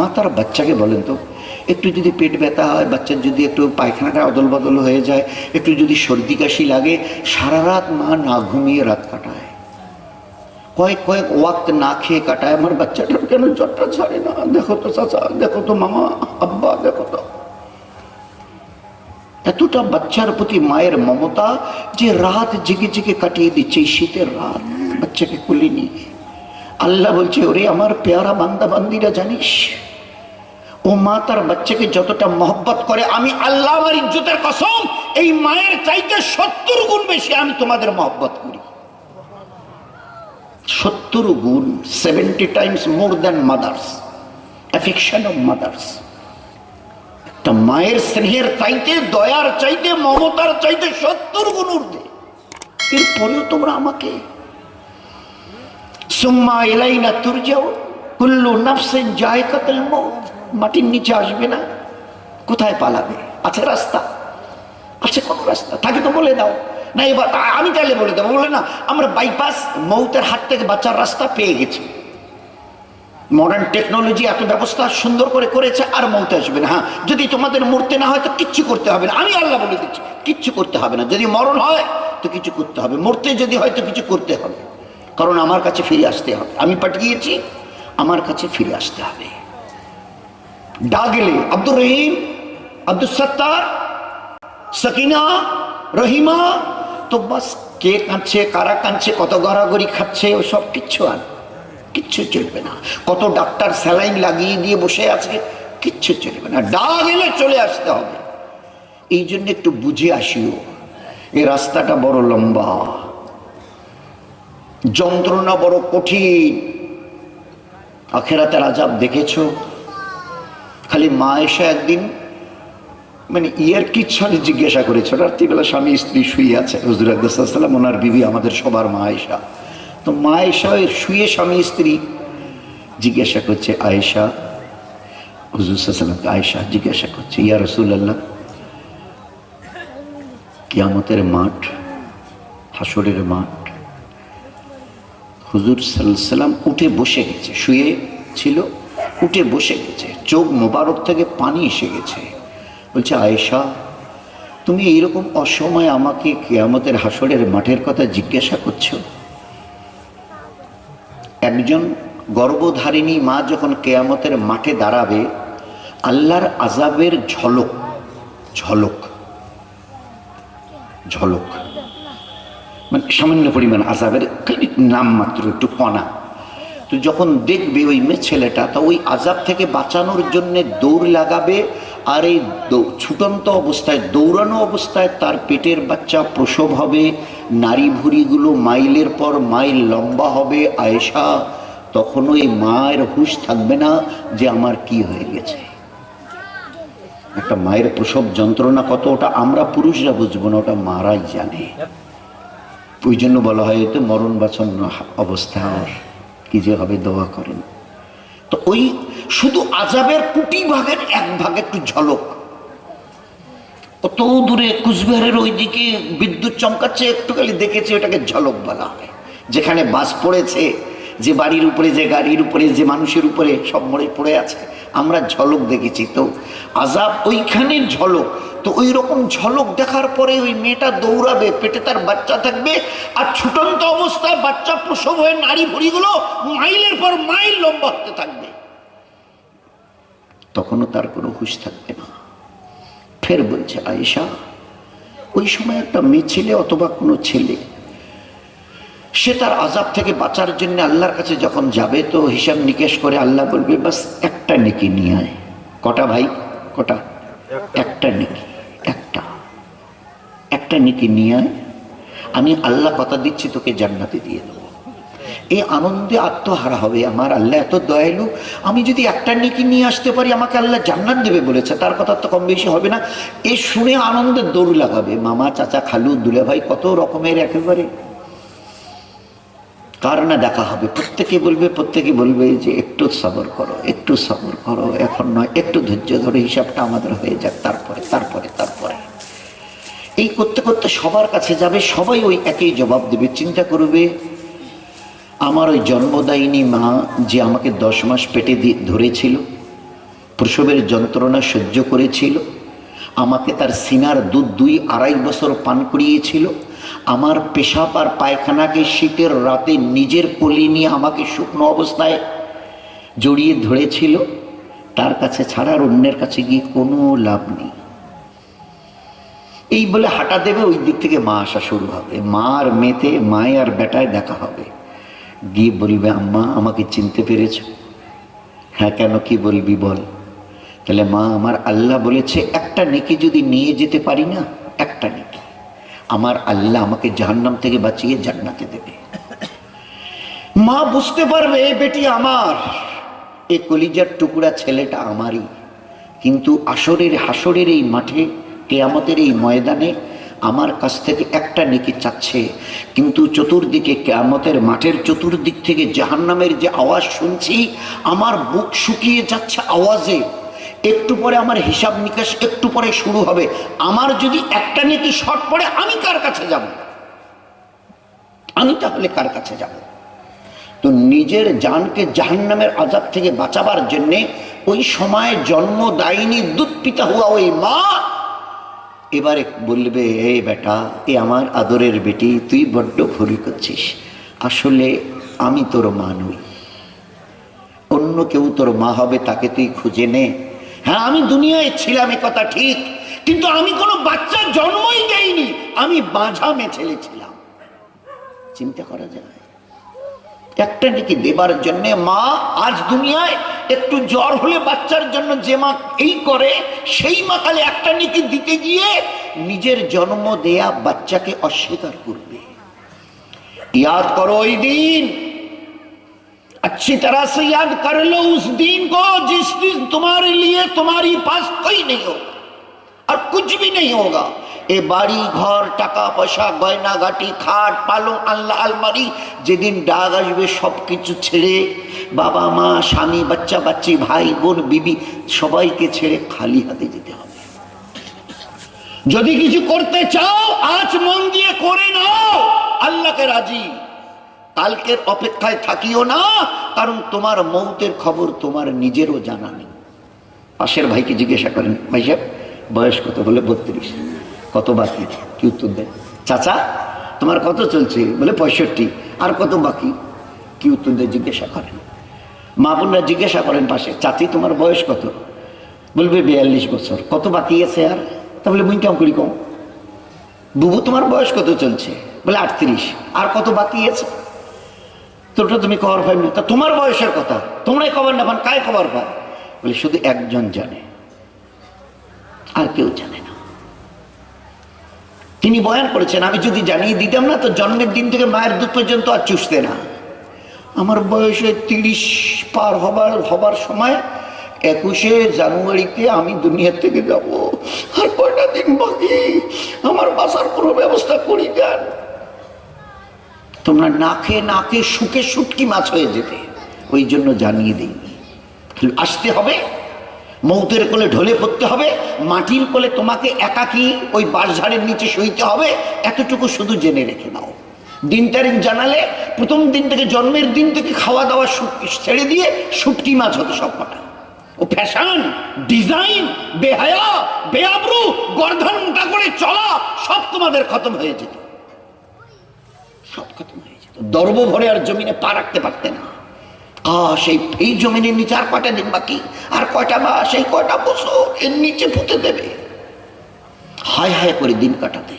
মা তার বাচ্চাকে বলেন তো, একটু যদি পেট ব্যথা হয়, বাচ্চার যদি একটু পায়খানাটা অদল বদল হয়ে যায়, একটু যদি সর্দি কাশি লাগে, সারা রাত মা না ঘুমিয়ে রাত কাটায়, কয়েক কয়েক ওয়াক্ত না খেয়ে কাটায়। আমার বাচ্চাটার কেন জ্বরটা ছাড়ে না, দেখো তো চাচা, দেখো তো মামা, আব্বা, দেখো তো। এতটা বাচ্চার প্রতি মায়ের মমতা যে রাত জেগে জেগে কাটিয়ে দিচ্ছে, এই শীতের রাত বাচ্চাকে কোলে নিয়ে। আল্লাহ বলছে, ওরে আমার পেয়ারা বান্দা বান্দিরা, জানিস ও মা তার বাচ্চাকে যতটা মহব্বত করে, আমি আল্লাহ আমার ইজ্জতের কসম এই মায়ের চাইতে 70 গুণ বেশি আমি তোমাদের মহব্বত করি। 70 গুণ, 70 times more than mother's, affection of mother's. একটা মায়ের স্নেহের চাইতে, দয়ার চাইতে, মমতার চাইতে 70 গুণ ঊর্ধ্বে। এরপরেও তোমরা আমাকে সুম্মা ইলাইনা তুরজাউন, কুল্লু নাফসিন যায়কাতুল মউত, মাটির নিচে আসবে না, কোথায় পালাবে? আছে রাস্তা? আছে কোন রাস্তা? তাকে তো বলে দাও না। এবার আমি তাহলে বলে দেবো, বলে না আমরা বাইপাস, মৌতের হাত থেকে বাঁচার রাস্তা পেয়ে গেছি। মডার্ন টেকনোলজি এত ব্যবস্থা সুন্দর করে করেছে, আর মৌতে আসবে না। হ্যাঁ, যদি তোমাদের মরতে না হয় তো কিচ্ছু করতে হবে না, আমি আল্লাহ বলে দিচ্ছি, কিচ্ছু করতে হবে না। যদি মরণ হয় তো কিছু করতে হবে, মরতে যদি হয় তো কিছু করতে হবে, কারণ আমার কাছে ফিরে আসতে হবে। আমি পাঠিয়েছি, আমার কাছে ফিরে আসতে হবে। ডাক এলে আব্দুর রহিম, আব্দুল সত্তার, সাকিনা, রহিমা, তো বাস কে কাঁদছে, কারা কাঁদছে, কত গড়াগড়ি খাচ্ছে, ও সব কিচ্ছু আর কিচ্ছু চলবে না। কত ডাক্তার স্যালাইন লাগিয়ে দিয়ে বসে আছে, কিচ্ছু চলবে না। ডাক এলে চলে আসতে হবে। এই জন্য একটু বুঝে আসিও, এই রাস্তাটা বড় লম্বা, যন্ত্রণা বড় কঠিন। আখিরাতের আযাব দেখেছো? খালি মা এসে একদিন মানে ইয়ার কি ছলে জিজ্ঞাসা করেছিল, রাত্রিবেলা স্বামী স্ত্রী শুয়ে আছে, হুজুর আকরাম সাল্লাল্লাহু আলাইহি ওয়াসাল্লাম ওনার বিবি, আমাদের সবার মা আয়েশা। তো মা আয়েশা শুয়ে স্বামী স্ত্রী জিজ্ঞাসা করছে, আয়েশা, হুজুর সাল্লাল্লাহু আলাইহি ওয়াসাল্লামকে আয়েশা জিজ্ঞাসা করছে, ইয়া রাসূলুল্লাহ, কিয়ামতের মাঠ, হাসরের মাঠ, হুজুর সাল্লাল্লাহু আলাইহি ওয়াসাল্লাম উঠে বসে গেছে, শুয়ে ছিল, উঠে বসে গেছে, চোখ মোবারক থেকে পানি এসে গেছে। বলছে, আয়েশা, তুমি এইরকম অসময়ে আমাকে কিয়ামতের হাসরের মাঠের কথা জিজ্ঞাসা করছো? একজন গর্ভধারিণী মা যখন কিয়ামতের মাঠে দাঁড়াবে, আল্লাহর আযাবের ঝলক, ঝলক, ঝলক মানে সামান্য পরিমাণ আযাবের নাম মাত্র, একটু কণা। তো যখন দেখবে ওই মেয়ে ছেলেটা, তো ওই আযাব থেকে বাঁচানোর জন্য দৌড় লাগাবে, আর এই ছুটন্ত অবস্থায়, দৌড়ানো অবস্থায় তার পেটের বাচ্চা প্রসব হবে, নারী ভুঁড়িগুলো মাইলের পর মাইল লম্বা হবে। আয়েশা, তখন ওই মায়ের হুঁশ থাকবে না যে আমার কি হয়ে গেছে। একটা মায়ের প্রসব যন্ত্রণা কত, ওটা আমরা পুরুষরা বুঝবো না, ওটা মারাই জানে। ওই জন্য বলা হয় এতে মরণ বাছন্ন অবস্থা, আর কি যে হবে দোয়া করেন। তো ওই শুধু আযাবের কোটি ভাগের এক ভাগ একটু ঝলক। কত দূরে কুচবিহারের ওইদিকে বিদ্যুৎ চমকাচ্ছে, একটু খালি দেখেছে, ওটাকে ঝলক বলা হয়। যেখানে বাস পড়েছে, যে বাড়ির উপরে, যে গাড়ির উপরে, যে মানুষের উপরে, সব মরে পড়ে আছে, আমরা ঝলক দেখেছি। তো আযাব ওইখানে ঝলক। তো ওই রকম ঝলক দেখার পরে ওই মেয়েটা দৌড়াবে, পেটে তার বাচ্চা থাকবে, আর ছুটন্ত অবস্থায় বাচ্চা প্রসব হয়ে নারী ভুঁড়িগুলো মাইলের পর মাইল লম্বা হতে থাকবে। তখনও তার কোনো হুঁশ থাকবে না। ফের বলছে, আয়েশা, ওই সময় একটা মেয়ে ছেলে অথবা কোনো ছেলে, সে তার আযাব থেকে বাঁচার জন্য আল্লাহর কাছে যখন যাবে, তো হিসাব নিকেশ করে আল্লাহ বলবে, বাস একটা নেকি নিয়ে আয়। কটা ভাই, কটা? একটা নেকি, একটা নেকি নিয়ে আয়, আমি আল্লাহ কথা দিচ্ছি তোকে জান্নাতে দিয়ে দেবো। এই আনন্দে আত্মহারা হবে, আমার আল্লাহ এত দয়ালু, আমি যদি একটা নেকি নিয়ে আসতে পারি আমাকে আল্লাহ জান্নাত দেবে বলেছে, তার কথা তো কম বেশি হবে না। এ শুনে আনন্দের দৌড় লাগাবে, মামা, চাচা, খালু, দুলে ভাই, কত রকমের একেবারে কার না দেখা হবে। প্রত্যেকে বলবে যে একটু সবর করো, একটু সবর করো, এখন নয়, একটু ধৈর্য ধরে হিসাবটা আমাদের হয়ে যাক, তারপরে এই করতে করতে সবার কাছে যাবে, সবাই ওই একই জবাব দেবে। চিন্তা করবে, আমার ওই জন্মদায়িনী মা যে আমাকে 10 মাস পেটে ধরেছিল, প্রসবের যন্ত্রণা সহ্য করেছিল, আমাকে তার সিনার দুধ 2-2.5 বছর পান করিয়েছিল, আমার পেশাব আর পায়খানাকে শীতের রাতে নিজের কোলে নিয়ে আমাকে শুকনো অবস্থায় জড়িয়ে ধরেছিল। তার কাছে ছাড়া আর অন্যের কাছে গিয়ে কোনো লাভ নেই। এই বলে হাঁটা দেবে, ওই দিক থেকে মা আসা শুরু হবে, মা আর মেয়েতে, মায় আর বেটায় দেখা হবে। গিয়ে বলবে, আম্মা আমাকে চিনতে পেরেছ? হ্যাঁ, কেন, কি বলবি বল। তাহলে মা, আমার আল্লাহ বলেছে একটা নেকি যদি নিয়ে যেতে পারি না, একটা নেকি, আমার আল্লাহ আমাকে জাহান্নাম থেকে বাঁচিয়ে জান্নাতে দেবে। মা বুঝতে পারবে বেটি আমার, এ কলিজার টুকরা ছেলেটা আমারই। কিন্তু হাসরের এই মাঠে, কিয়ামতের এই ময়দানে আমার কাছ থেকে একটা নেকি চাচ্ছে, কিন্তু চতুর্দিকে কিয়ামতের মাঠের চতুর্দিক থেকে জাহান্নামের যে আওয়াজ শুনছি, আমার বুক শুকিয়ে যাচ্ছে আওয়াজে। একটু পরে আমার হিসাব নিকাশ একটু পরে শুরু হবে। আমার যদি একটা নেকি শর্ট পড়ে, আমি কার কাছে যাব? আমি তাহলে কার কাছে যাব? তো নিজের জানকে জাহান্নামের আযাব থেকে বাঁচাবার জন্যে ওই সময় জন্মদায়িনী দুধ পিতা হুয়া ওই মা এবারে বলবে, এই বেটা, এ আমার আদরের বেটি, তুই বড্ড ভুল করছিস। আসলে আমি তোর মা নই, অন্য কেউ তোর মা হবে, তাকে তুই খুঁজে নে। হ্যাঁ, আমি দুনিয়ায় ছিলাম, এ কথা ঠিক, কিন্তু আমি কোনো বাচ্চার জন্মই দেইনি, আমি বাঁঝা মেয়ে ছেলে ছিলাম। চিন্তা করা যায়? একটা নাকি দেবার জন্য মা আজ দুনিয়ায় একটু জ্বর হলে বাচ্চার জন্য যে মা এই করে, সেই মা কালে একটা নাকি দিতে গিয়ে নিজের জন্ম দেয়া বাচ্চাকে অস্বীকার করবে। याद करो ওই দিন, अच्छी तरह से याद कर लो उस दिन को जिस दिन तुम्हारे लिए तुम्हारी पास कोई नहीं होगा और कुछ भी नहीं होगा। এ বাড়ি ঘর, টাকা পয়সা, গয়না গাটি, খাট পালং, আল্লাহ আলমারি, যেদিন ডাক আসবে সবকিছু ছেড়ে, বাবা মা, স্বামী, বাচ্চা বাচ্চি, ভাই বোন, বিবি, সবাইকে ছেড়ে খালি হাতে যেতে হবে। যদি কিছু করতে চাও আজ মন দিয়ে করে নাও, আল্লাহকে রাজি। কালকের অপেক্ষায় থাকিও না, কারণ তোমার মৌতের খবর তোমার নিজেরও জানা নেই। পাশের ভাইকে জিজ্ঞাসা করেন, ভাই সাহেব বয়স কত? বলে 32। কত বাকি? কি উত্তর দেয়? চাচা তোমার কত চলছে? বলে 65। আর কত বাকি? কি উত্তর দেয়? জিজ্ঞাসা করেন। মা বোনরা জিজ্ঞাসা করেন পাশে, চাচি তোমার বয়স কত? বলবে 42 বছর। কত বাকি আছে আর? তাহলে মুই কেমন করি কম? বুবু তোমার বয়স কত চলছে? বলে 38। আর কত বাকি আছে? তোটা তুমি খবর পাই না, তা তোমার বয়সের কথা তোমরাই খবর না পান, কায় খবর পান? বলে শুধু একজন জানে, আর কেউ জানে না। তিনি বয়ান করেছেন, আমি যদি জানিয়ে দিতাম না তো জন্মের দিন থেকে মায়ের দুধ পর্যন্ত আর চুষতে না। আমার বয়সে 30 পার হবার সময় 21শে জানুয়ারিতে আমি দুনিয়া থেকে যাব। আর কয়টা দিন বাকি, আমার বাসার কোনো ব্যবস্থা করি দেন। তোমরা না খেয়ে শুকে শুটকি মাছ হয়ে যেতে, ওই জন্য জানিয়ে দিই। আসতে হবে, মৌতের কোলে ঢলে পড়তে হবে, মাটির কোলে তোমাকে একাকী ওই বাঁশঝাড়ের নিচে শুইতে হবে, এতটুকু শুধু জেনে রেখে দাও। দিন তারিখ জানালে প্রথম দিন থেকে, জন্মের দিন থেকে খাওয়া দাওয়া ছেড়ে দিয়ে শুটকি মাছ হতো সব কটা। ও ফ্যাশন, ডিজাইন, বেহায়া, বেআবরু, গর্ধনটা করে চলা সব তোমাদের খতম হয়ে যেত, সব খতম হয়ে যেত। দর্ব ভরে আর জমিনে পা রাখতে পারতে না। এই জমিনের নিচে আর কয়টা দিন বাকি, আর কয়টা মাস, এই কয়টা বছর এর নিচে পুঁতে দেবে, হায় হায় করে দিন কাটাতে।